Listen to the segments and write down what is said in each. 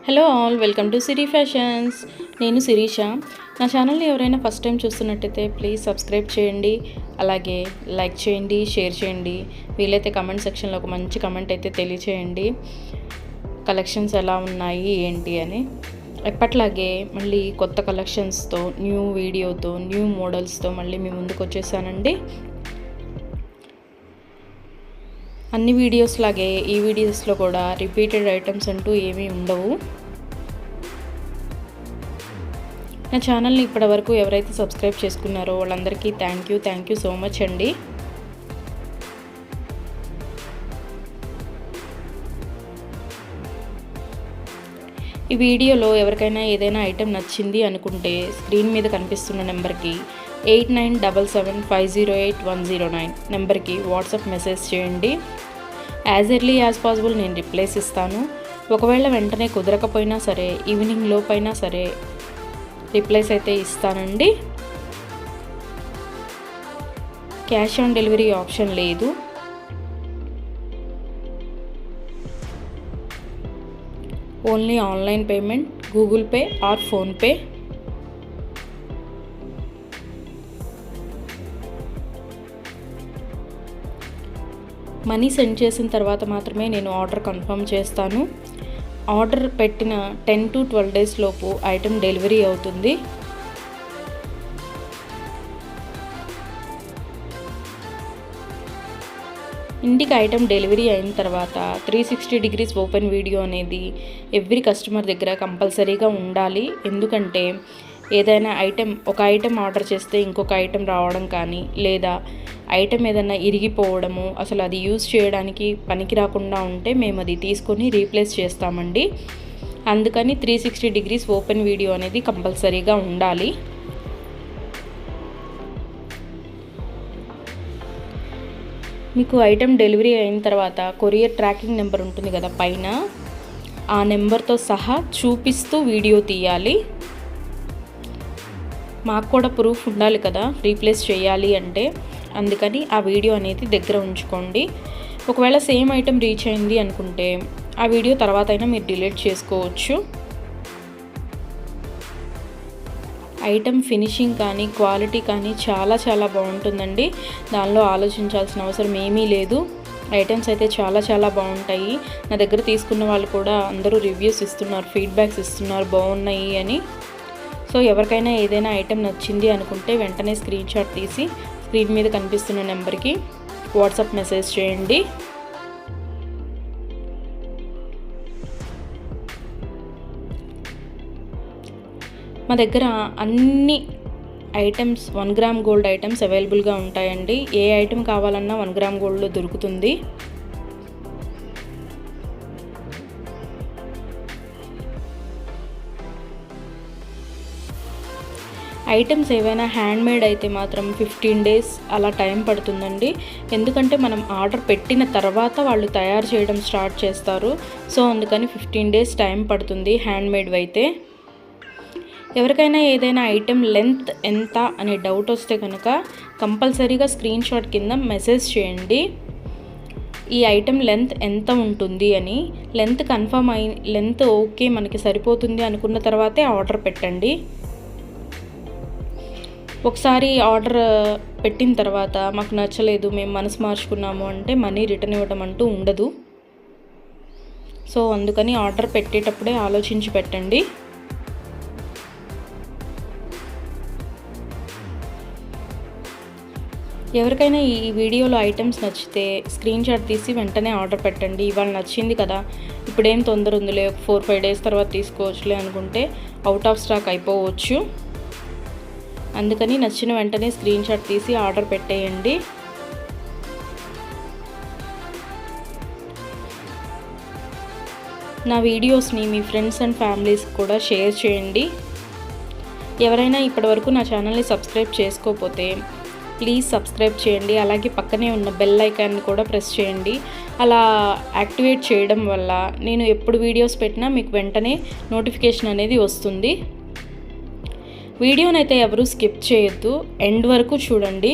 Hello all, welcome to Siri fashions. నేను శిరీష. నా ఛానల్ని ఎవరైనా ఫస్ట్ టైం చూస్తున్నట్టయితే ప్లీజ్ సబ్స్క్రైబ్ చేయండి, అలాగే లైక్ చేయండి, షేర్ చేయండి. వీలైతే కమెంట్ సెక్షన్లో ఒక మంచి కమెంట్ అయితే తెలియచేయండి, కలెక్షన్స్ ఎలా ఉన్నాయి ఏంటి అని. ఎప్పట్లాగే మళ్ళీ కొత్త కలెక్షన్స్తో, న్యూ వీడియోతో, న్యూ మోడల్స్తో మళ్ళీ మీ ముందుకు వచ్చేసానండి. అన్ని వీడియోస్ లాగే ఈ వీడియోస్లో కూడా రిపీటెడ్ ఐటమ్స్ అంటూ ఏమీ ఉండవు. నా ఛానల్ని ఇప్పటివరకు ఎవరైతే సబ్స్క్రైబ్ చేసుకున్నారో వాళ్ళందరికీ థ్యాంక్ యూ సో మచ్ అండి. ఈ వీడియోలో ఎవరికైనా ఏదైనా ఐటెం నచ్చింది అనుకుంటే స్క్రీన్ మీద కనిపిస్తున్న నెంబర్కి 8977508109 నెంబర్కి వాట్సాప్ మెసేజ్ చేయండి. యాజ్ ఎర్లీ యాజ్ పాసిబుల్ నేను రిప్లైస్ ఇస్తాను. ఒకవేళ వెంటనే కుదరకపోయినా సరే ఈవినింగ్ లోపైనా సరే రిప్లైస్ అయితే ఇస్తానండి. క్యాష్ ఆన్ డెలివరీ ఆప్షన్ లేదు. Only online payment, Google pay are PhonePe. Money send చేసిన తర్వాత మాత్రమే నేను ఆర్డర్ కన్ఫర్మ్ చేస్తాను. ఆర్డర్ పెట్టిన 10 to 12 days లోపు ఐటెం డెలివరీ అవుతుంది. ఇంటికి ఐటెం డెలివరీ అయిన తర్వాత 360 degrees ఓపెన్ వీడియో అనేది ఎవ్రీ కస్టమర్ దగ్గర కంపల్సరీగా ఉండాలి. ఎందుకంటే ఏదైనా ఒక ఐటెం ఆర్డర్ చేస్తే ఇంకొక ఐటెం రావడం కానీ, లేదా ఐటెం ఏదైనా ఇరిగిపోవడము, అసలు అది యూజ్ చేయడానికి పనికి రాకుండా ఉంటే మేము అది తీసుకొని రీప్లేస్ చేస్తామండి. అందుకని 360 degrees ఓపెన్ వీడియో అనేది కంపల్సరీగా ఉండాలి. మీకు ఐటెం డెలివరీ అయిన తర్వాత కొరియర్ ట్రాకింగ్ నెంబర్ ఉంటుంది కదా పైన, ఆ నెంబర్తో సహా చూపిస్తూ వీడియో తీయాలి. మాకు కూడా ప్రూఫ్ ఉండాలి కదా రీప్లేస్ చేయాలి అంటే. అందుకని ఆ వీడియో అనేది దగ్గర ఉంచుకోండి. ఒకవేళ సేమ్ ఐటెం రీచ్ అయింది అనుకుంటే ఆ వీడియో తర్వాత అయినా మీరు డిలీట్ చేసుకోవచ్చు. ఐటెం ఫినిషింగ్ కానీ, క్వాలిటీ కానీ చాలా బాగుంటుందండి. దానిలో ఆలోచించాల్సిన అవసరం ఏమీ లేదు. ఐటమ్స్ అయితే చాలా బాగుంటాయి. నా దగ్గర తీసుకున్న వాళ్ళు కూడా అందరూ రివ్యూస్ ఇస్తున్నారు, ఫీడ్బ్యాక్స్ ఇస్తున్నారు బాగున్నాయి అని. సో ఎవరికైనా ఏదైనా ఐటెం నచ్చింది అనుకుంటే వెంటనే స్క్రీన్ షాట్ తీసి స్క్రీన్ మీద కనిపిస్తున్న నెంబర్కి వాట్సాప్ మెసేజ్ చేయండి. మా దగ్గర అన్ని ఐటమ్స్ 1 gram గోల్డ్ ఐటమ్స్ అవైలబుల్గా ఉంటాయండి. ఏ ఐటెం కావాలన్నా 1 gram గోల్డ్లో దొరుకుతుంది. ఐటమ్స్ ఏవైనా హ్యాండ్మేడ్ అయితే మాత్రం 15 days అలా టైం పడుతుందండి. ఎందుకంటే మనం ఆర్డర్ పెట్టిన తర్వాత వాళ్ళు తయారు చేయడం స్టార్ట్ చేస్తారు. సో అందుకని 15 days టైం పడుతుంది హ్యాండ్మేడ్ అయితే. ఎవరికైనా ఏదైనా ఐటెం లెంత్ ఎంత అనే డౌట్ వస్తే కనుక కంపల్సరీగా స్క్రీన్ షాట్ కింద మెసేజ్ చేయండి. ఈ ఐటెం లెంత్ ఎంత ఉంటుంది అని. లెంత్ ఓకే మనకి సరిపోతుంది అనుకున్న తర్వాతే ఆర్డర్ పెట్టండి. ఒకసారి ఆర్డర్ పెట్టిన తర్వాత మాకు నచ్చలేదు, మేము మనసు మార్చుకున్నాము అంటే మనీ రిటర్న్ ఇవ్వడం అంటూ ఉండదు. సో అందుకని ఆర్డర్ పెట్టేటప్పుడే ఆలోచించి పెట్టండి. ఎవరికైనా ఈ వీడియోలో ఐటమ్స్ నచ్చితే స్క్రీన్ షాట్ తీసి వెంటనే ఆర్డర్ పెట్టండి. ఇవాళ నచ్చింది కదా, ఇప్పుడేం తొందర ఉందిలే, 4-5 days తర్వాత తీసుకోవచ్చులే అనుకుంటే అవుట్ ఆఫ్ స్టాక్ అయిపోవచ్చు. అందుకని నచ్చిన వెంటనే స్క్రీన్ షాట్ తీసి ఆర్డర్ పెట్టేయండి. నా వీడియోస్ని మీ ఫ్రెండ్స్ అండ్ ఫ్యామిలీస్ కూడా షేర్ చేయండి. ఎవరైనా ఇప్పటివరకు నా ఛానల్ని సబ్స్క్రైబ్ చేసుకోకపోతే ప్లీజ్ సబ్స్క్రైబ్ చేయండి. అలాగే పక్కనే ఉన్న బెల్ ఐకాన్ని కూడా ప్రెస్ చేయండి. అలా యాక్టివేట్ చేయడం వల్ల నేను ఎప్పుడు వీడియోస్ పెట్టినా మీకు వెంటనే నోటిఫికేషన్ అనేది వస్తుంది. వీడియోనైతే ఎవరు స్కిప్ చేయొద్దు, ఎండ్ వరకు చూడండి.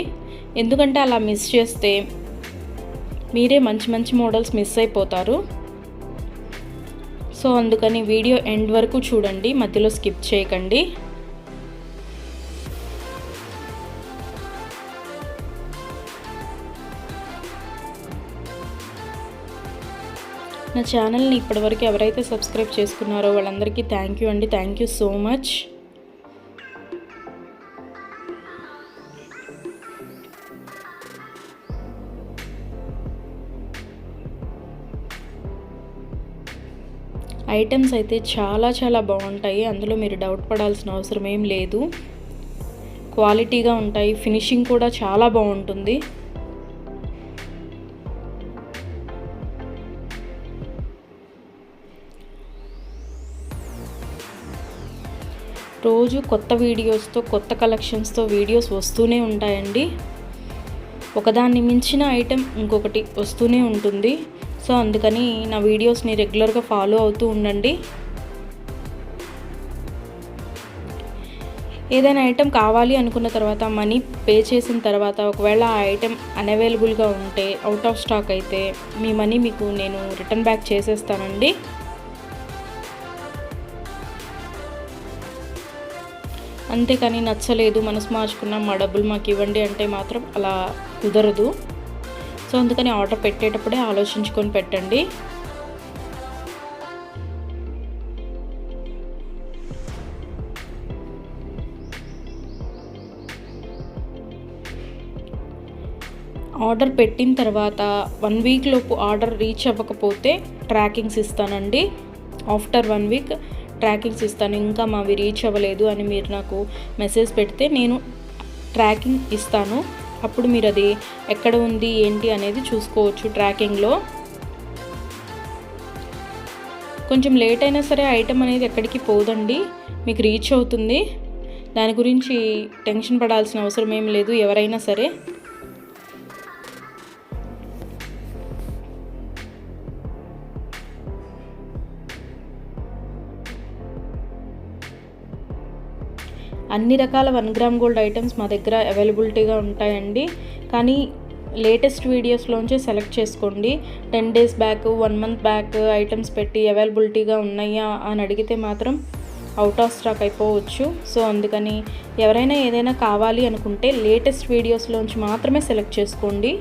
ఎందుకంటే అలా మిస్ చేస్తే మీరే మంచి మోడల్స్ మిస్ అయిపోతారు. సో అందుకని వీడియో ఎండ్ వరకు చూడండి, మధ్యలో స్కిప్ చేయకండి. నా ఛానల్ని ఇప్పటివరకు ఎవరైతే సబ్స్క్రైబ్ చేసుకున్నారో వాళ్ళందరికీ థ్యాంక్ యూ అండి. Thank you so much. Items అయితే చాలా బాగుంటాయి, అందులో మీరు డౌట్ పడాల్సిన అవసరం ఏం లేదు. క్వాలిటీగా ఉంటాయి, ఫినిషింగ్ కూడా చాలా బాగుంటుంది. రోజు కొత్త వీడియోస్తో, కొత్త కలెక్షన్స్తో వీడియోస్ వస్తూనే ఉంటాయండి. ఒకదాన్ని మించిన ఐటెం ఇంకొకటి వస్తూనే ఉంటుంది. సో అందుకని నా వీడియోస్ని రెగ్యులర్గా ఫాలో అవుతూ ఉండండి. ఏదైనా ఐటెం కావాలి అనుకున్న తర్వాత, మనీ పే చేసిన తర్వాత ఒకవేళ ఆ ఐటెం అన్అవైలబుల్గా ఉంటే, అవుట్ ఆఫ్ స్టాక్ అయితే మీ మనీ మీకు నేను రిటర్న్ బ్యాక్ చేసేస్తానండి. అంతేకాని నచ్చలేదు, మనసు మార్చుకున్నాం, మా డబ్బులు మాకు ఇవ్వండి అంటే మాత్రం అలా కుదరదు. సో అందుకని ఆర్డర్ పెట్టేటప్పుడే ఆలోచించుకొని పెట్టండి. ఆర్డర్ పెట్టిన తర్వాత 1 వీక్ లోపు ఆర్డర్ రీచ్ అవ్వకపోతే ట్రాకింగ్స్ ఇస్తానండి. ఆఫ్టర్ 1 వీక్ ట్రాకింగ్స్ ఇస్తాను. ఇంకా మావి రీచ్ అవ్వలేదు అని మీరు నాకు మెసేజ్ పెడితే నేను ట్రాకింగ్ ఇస్తాను. అప్పుడు మీరు అది ఎక్కడ ఉంది ఏంటి అనేది చూసుకోవచ్చు ట్రాకింగ్లో. కొంచెం లేట్ అయినా సరే ఐటెం అనేది ఎక్కడికి పోదండి, మీకు రీచ్ అవుతుంది. దాని గురించి టెన్షన్ పడాల్సిన అవసరం ఏం లేదు ఎవరైనా సరే. అన్ని రకాల 1 గ్రామ్ గోల్డ్ ఐటమ్స్ మా దగ్గర అవైలబిలిటీగా ఉంటాయండి. కానీ లేటెస్ట్ వీడియోస్లోంచే సెలెక్ట్ చేసుకోండి. 10 days back, 1 month back items పెట్టి అవైలబిలిటీగా ఉన్నాయా అని అడిగితే మాత్రం అవుట్ ఆఫ్ స్టాక్ అయిపోవచ్చు. సో అందుకని ఎవరైనా ఏదైనా కావాలి అనుకుంటే లేటెస్ట్ వీడియోస్లోంచి మాత్రమే సెలెక్ట్ చేసుకోండి.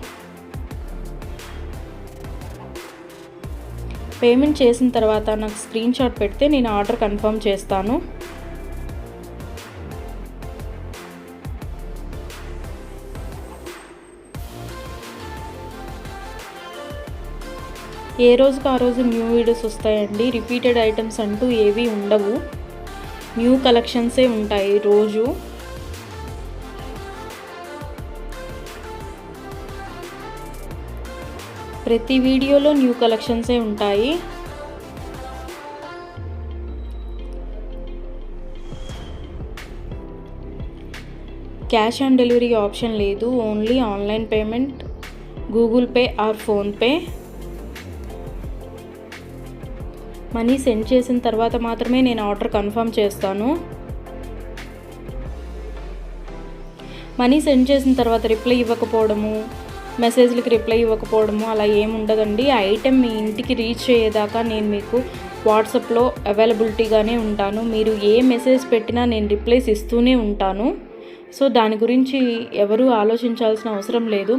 పేమెంట్ చేసిన తర్వాత నాకు స్క్రీన్ షాట్ పెడితే నేను ఆర్డర్ కన్ఫర్మ్ చేస్తాను. ఏ రోజుకి ఆ రోజు న్యూ వీడియోస్ వస్తాయండి. రిపీటెడ్ ఐటమ్స్ అంటూ ఏవి ఉండవు, న్యూ కలెక్షన్సే ఉంటాయి రోజు. ప్రతి వీడియోలో న్యూ కలెక్షన్సే ఉంటాయి. క్యాష్ ఆన్ డెలివరీ ఆప్షన్ లేదు, only online payment, Google pay are PhonePe. Money send చేసిన తర్వాత మాత్రమే నేను ఆర్డర్ కన్ఫర్మ్ చేస్తాను. మనీ సెండ్ చేసిన తర్వాత రిప్లై ఇవ్వకపోవడము, మెసేజ్లకి రిప్లై ఇవ్వకపోవడము అలా ఏముండదండి. ఆ ఐటెం మీ ఇంటికి రీచ్ అయ్యేదాకా నేను మీకు వాట్సాప్లో అవైలబిలిటీగానే ఉంటాను. మీరు ఏ మెసేజ్ పెట్టినా నేను రిప్లైస్ ఇస్తూనే ఉంటాను. సో దాని గురించి ఎవరూ ఆలోచించాల్సిన అవసరం లేదు.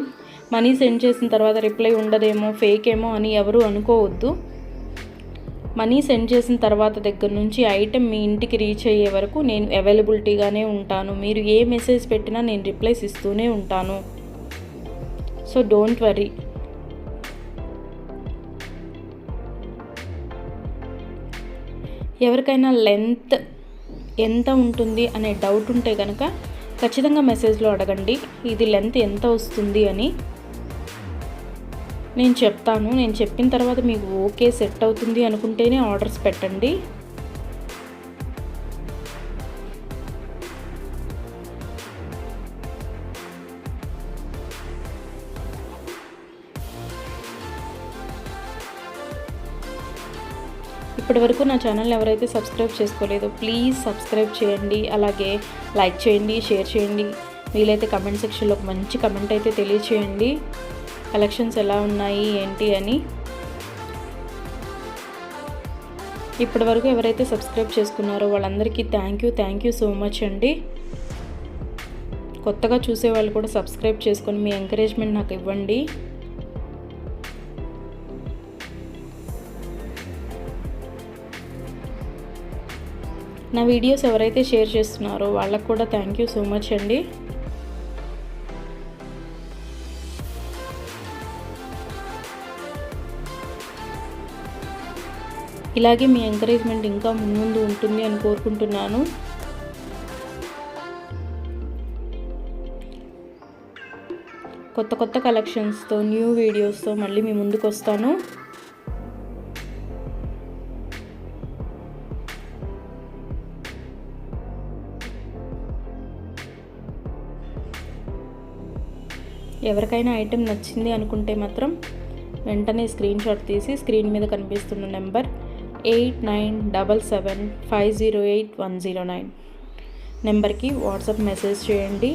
మనీ సెండ్ చేసిన తర్వాత రిప్లై ఉండదేమో, ఫేక్ ఏమో అని ఎవరు అనుకోవద్దు. మనీ సెండ్ చేసిన తర్వాత దగ్గర నుంచి ఐటెం మీ ఇంటికి రీచ్ అయ్యే వరకు నేను అవైలబిలిటీగానే ఉంటాను. మీరు ఏ మెసేజ్ పెట్టినా నేను రిప్లైస్ ఇస్తూనే ఉంటాను. So don't worry. ఎవరికైనా లెంత్ ఎంత ఉంటుంది అనే డౌట్ ఉంటే కనుక ఖచ్చితంగా మెసేజ్లో అడగండి, ఇది లెంత్ ఎంత వస్తుంది అని. నేను చెప్తాను. నేను చెప్పిన తర్వాత మీకు ఓకే సెట్ అవుతుంది అనుకుంటేనే ఆర్డర్స్ పెట్టండి. ఇప్పటివరకు నా ఛానల్ ఎవరైతే సబ్స్క్రైబ్ చేసుకోలేదో ప్లీజ్ సబ్స్క్రైబ్ చేయండి. అలాగే లైక్ చేయండి, షేర్ చేయండి. వీలైతే కమెంట్ సెక్షన్లో ఒక మంచి కమెంట్ అయితే తెలియచేయండి, కలెక్షన్స్ ఎలా ఉన్నాయి ఏంటి అని. ఇప్పటి వరకు ఎవరైతే సబ్స్క్రైబ్ చేసుకున్నారో వాళ్ళందరికీ థ్యాంక్ యూ సో మచ్ అండి. కొత్తగా చూసే వాళ్ళు కూడా సబ్స్క్రైబ్ చేసుకొని మీ ఎంకరేజ్మెంట్ నాకు ఇవ్వండి. నా వీడియోస్ ఎవరైతే షేర్ చేస్తున్నారో వాళ్ళకు కూడా థ్యాంక్ యూ సో మచ్ అండి. ఇలాగే మీ ఎంకరేజ్మెంట్ ఇంకా ముందు ఉంటుంది అని కోరుకుంటున్నాను. కొత్త కలెక్షన్స్తో న్యూ వీడియోస్తో మళ్ళీ మీ ముందుకు వస్తాను. ఎవరికైనా ఐటెం నచ్చింది అనుకుంటే మాత్రం వెంటనే స్క్రీన్ షాట్ తీసి స్క్రీన్ మీద కనిపిస్తున్న నెంబర్ 8977508109 నెంబర్కి వాట్సాప్ మెసేజ్ చేయండి.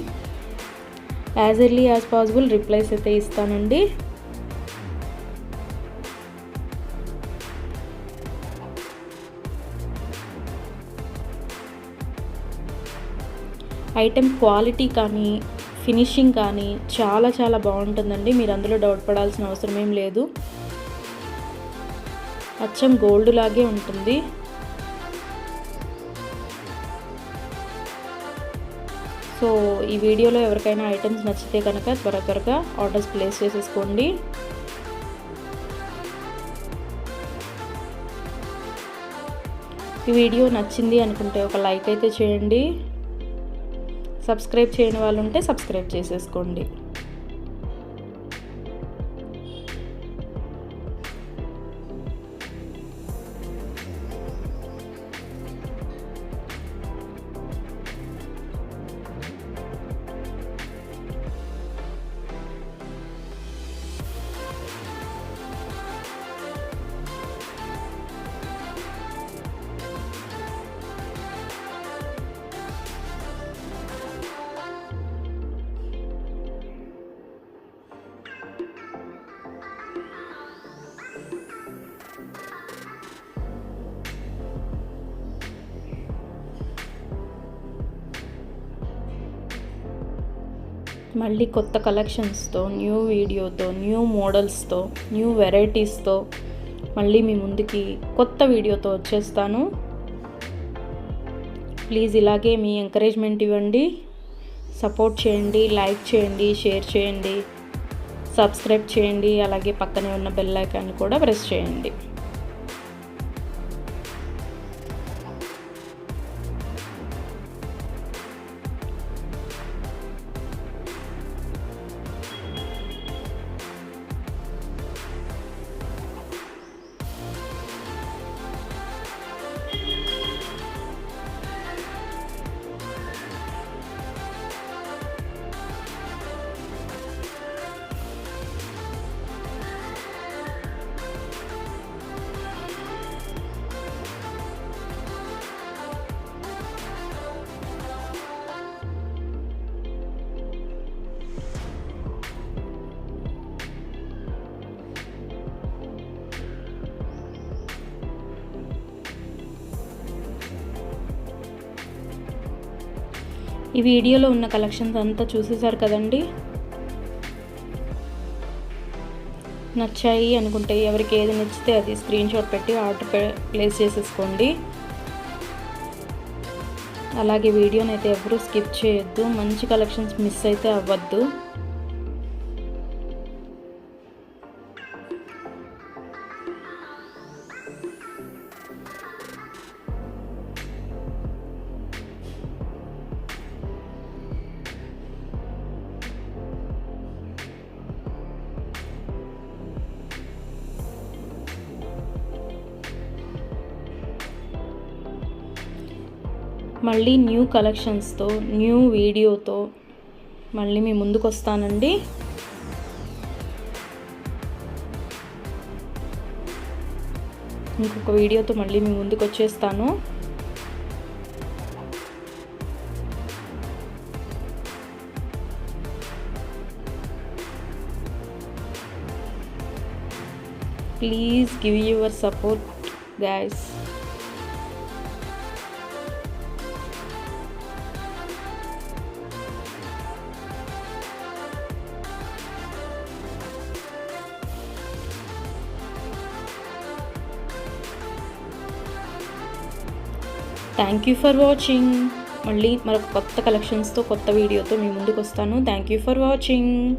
As early as possible replies అయితే ఇస్తానండి. ఐటెం క్వాలిటీ కానీ ఫినిషింగ్ కానీ చాలా బాగుంటుందండి. మీరు అందులో డౌట్ పడాల్సిన అవసరం ఏం లేదు. అచ్చం గోల్డ్ లాగే ఉంటుంది. సో ఈ వీడియోలో ఎవరికైనా ఐటమ్స్ నచ్చితే కనుక త్వరగా ఆర్డర్స్ ప్లేస్ చేసేసుకోండి. ఈ వీడియో నచ్చింది అనుకుంటే ఒక లైక్ అయితే చేయండి. సబ్స్క్రైబ్ చేయని వాళ్ళు ఉంటే సబ్స్క్రైబ్ చేసేసుకోండి. మళ్ళీ కొత్త కలెక్షన్స్తో న్యూ వీడియోతో న్యూ మోడల్స్తో న్యూ వెరైటీస్తో మళ్ళీ మీ ముందుకి కొత్త వీడియోతో వచ్చేస్తాను. ప్లీజ్ ఇలాగే మీ ఎంకరేజ్మెంట్ ఇవ్వండి, సపోర్ట్ చేయండి, లైక్ చేయండి, షేర్ చేయండి, సబ్స్క్రైబ్ చేయండి. అలాగే పక్కనే ఉన్న బెల్ ఐకాన్ కూడా ప్రెస్ చేయండి. ఈ వీడియోలో ఉన్న కలెక్షన్స్ అంతా చూసేసారు కదండి. నచ్చాయి అనుకుంటే ఎవరికి ఏది నచ్చితే అది స్క్రీన్ షాట్ పెట్టి ఆర్డర్ ప్లేస్ చేసేసుకోండి. అలాగే వీడియోని అయితే ఎవరూ స్కిప్ చేయొద్దు. మంచి కలెక్షన్స్ మిస్ అయితే అవ్వద్దు. మళ్ళీ న్యూ కలెక్షన్స్తో న్యూ వీడియోతో మళ్ళీ మీ ముందుకు వస్తానండి. ఇంకొక వీడియోతో మళ్ళీ మీ ముందుకు వచ్చేస్తాను. Please give your support, guys. Thank you for watching. మళ్ళీ మరొక కొత్త కలెక్షన్స్తో కొత్త వీడియోతో మీ ముందుకు వస్తాను. Thank you for watching.